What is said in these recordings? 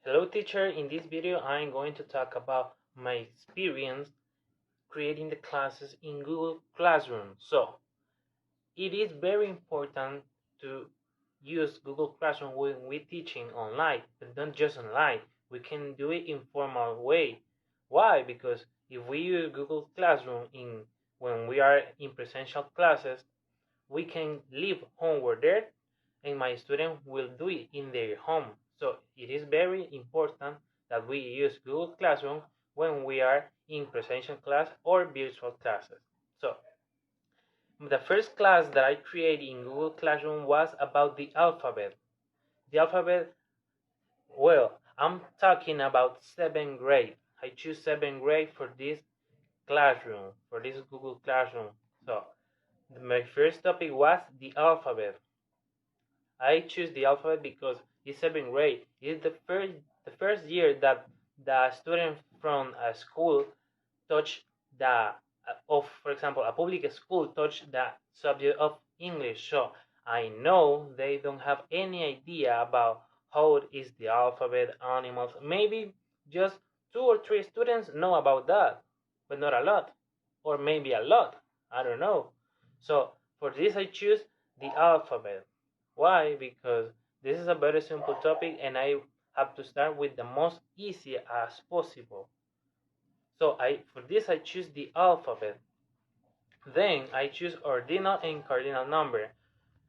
Hello teacher, in this video I'm going to talk about my experience creating the classes in Google Classroom. So, it is very important to use Google Classroom when we're teaching online, but not just online. We can do it in formal way. Why? Because if we use Google Classroom when we are in presential classes, we can leave homework there and my student will do it in their home. So it is very important that we use Google Classroom when we are in presential class or virtual classes. So the first class that I created in Google Classroom was about the alphabet. The alphabet, well, I'm talking about 7th grade. I choose 7th grade for this classroom, for this Google Classroom. So my first topic was the alphabet. I choose the alphabet because it's 7th grade. It's the first year that the student from a school touch the for example, a public school touch the subject of English. So I know they don't have any idea about how is the alphabet, animals. Maybe just 2 or 3 students know about that, but not a lot, or maybe a lot. I don't know. So for this, I choose the alphabet. Why? Because this is a very simple topic and I have to start with the most easy as possible. So for this I choose the alphabet. Then I choose ordinal and cardinal number.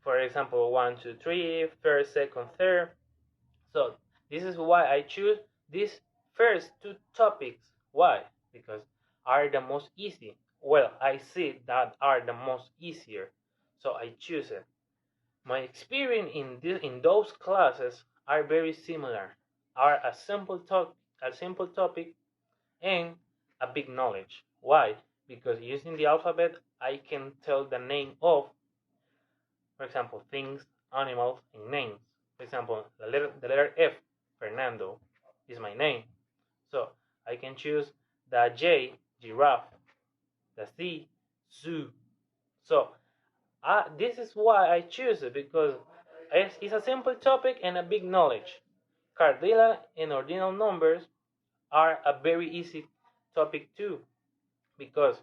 For example, 1, 2, 3, first, second, third. So this is why I choose these first 2 topics. Why? Because are the most easy. Well, I see that are the most easier. So I choose it. My experience in those classes are very similar. Are a simple topic and a big knowledge. Why? Because using the alphabet, I can tell the name of, for example, things, animals, and names. For example, the letter F, Fernando, is my name. So I can choose the J, giraffe, the C, zoo. So this is why I choose it, because it's a simple topic and a big knowledge. Cardinal and ordinal numbers are a very easy topic too, because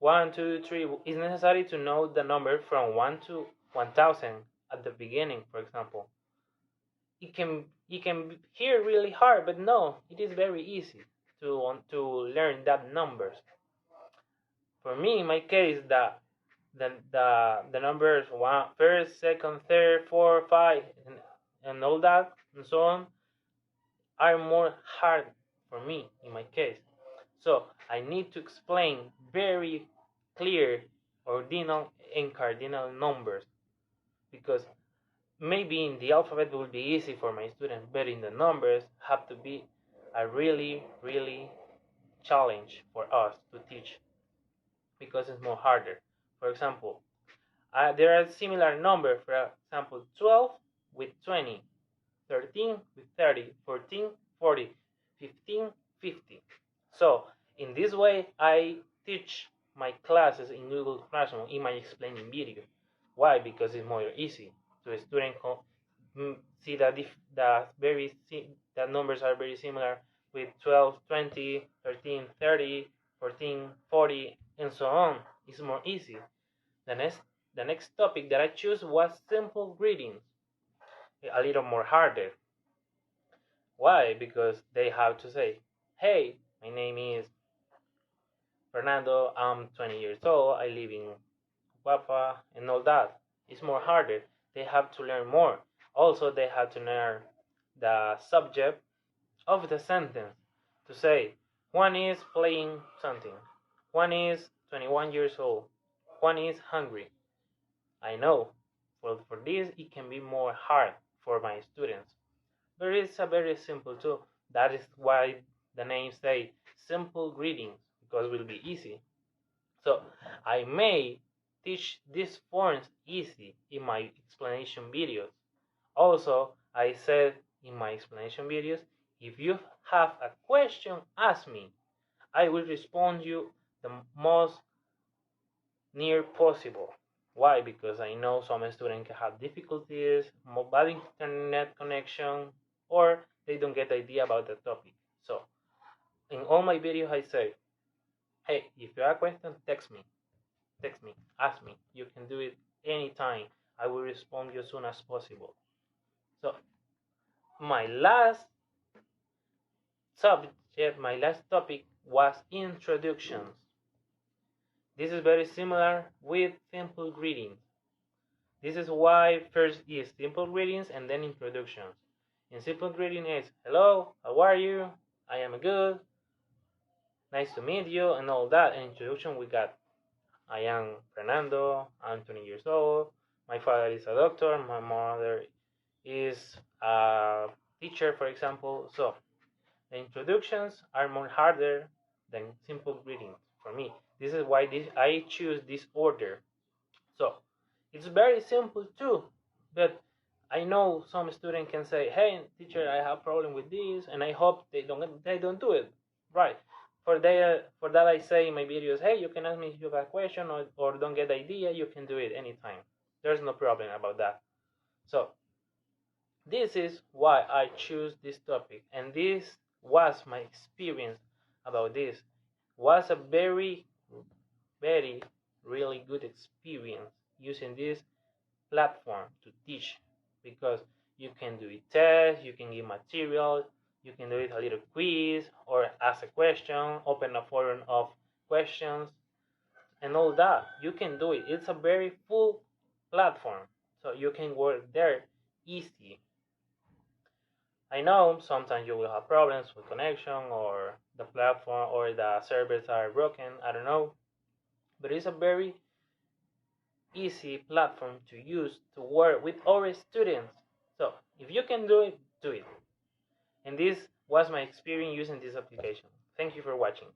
1, 2, 3 is necessary to know the number from 1 to 1000 at the beginning, for example. It can hear really hard, but no, it is very easy to learn that numbers. For me, in my case, the numbers one, first, second, third, four, five, and all that, and so on, are more hard for me in my case. So I need to explain very clear ordinal and cardinal numbers, because maybe in the alphabet will be easy for my students, but in the numbers have to be a really challenge for us to teach, because it's more harder. For example, there are similar numbers. For example, 12 with 20, 13 with 30, 14, 40, 15, 50. So in this way, I teach my classes in Google Classroom in my explaining video. Why? Because it's more easy to a student see that the numbers are very similar with 12, 20, 13, 30, 14, 40, and so on. It's more easy. The next topic that I choose was simple greetings, a little more harder. Why? Because they have to say, "Hey, my name is Fernando. I'm 20 years old. I live in Guapa," and all that. It's more harder. They have to learn more. Also, they have to learn the subject of the sentence to say, Juan is playing something. Juan is 21 years old. Juan is hungry. I know. Well, for this, it can be more hard for my students. But it's a very simple too. That is why the name say simple greetings, because it will be easy. So I may teach these forms easy in my explanation videos. Also, I said in my explanation videos, if you have a question, ask me. I will respond you the most near possible. Why? Because I know some students can have difficulties, bad internet connection, or they don't get the idea about the topic. So in all my videos I say, hey, if you have a question, text me, ask me. You can do it anytime. I will respond you as soon as possible. So my last subject, my last topic was introductions. This is very similar with simple greetings. This is why first is simple greetings and then introductions. In simple greeting is hello, how are you? I am good. Nice to meet you and all that. In introduction we got I am Fernando, I'm 20 years old. My father is a doctor, my mother is a teacher, for example. So the introductions are more harder than simple greetings for me. This is why I choose this order. So it's very simple too, but I know some student can say, "Hey, teacher, I have a problem with this," and I hope they don't do it. Right. For that I say in my videos, "Hey, you can ask me if you got a question or don't get the idea. You can do it anytime. There's no problem about that." So this is why I choose this topic, and this was my experience about this. Was a very really good experience using this platform to teach, because you can do it test, you can give material, you can do it a little quiz or ask a question, open a forum of questions and all that. You can do it. It's a very full platform, so you can work there easy. I know sometimes you will have problems with connection or the platform or the servers are broken, I don't know, but it's a very easy platform to use to work with our students. So if you can do it, do it. And this was my experience using this application. Thank you for watching.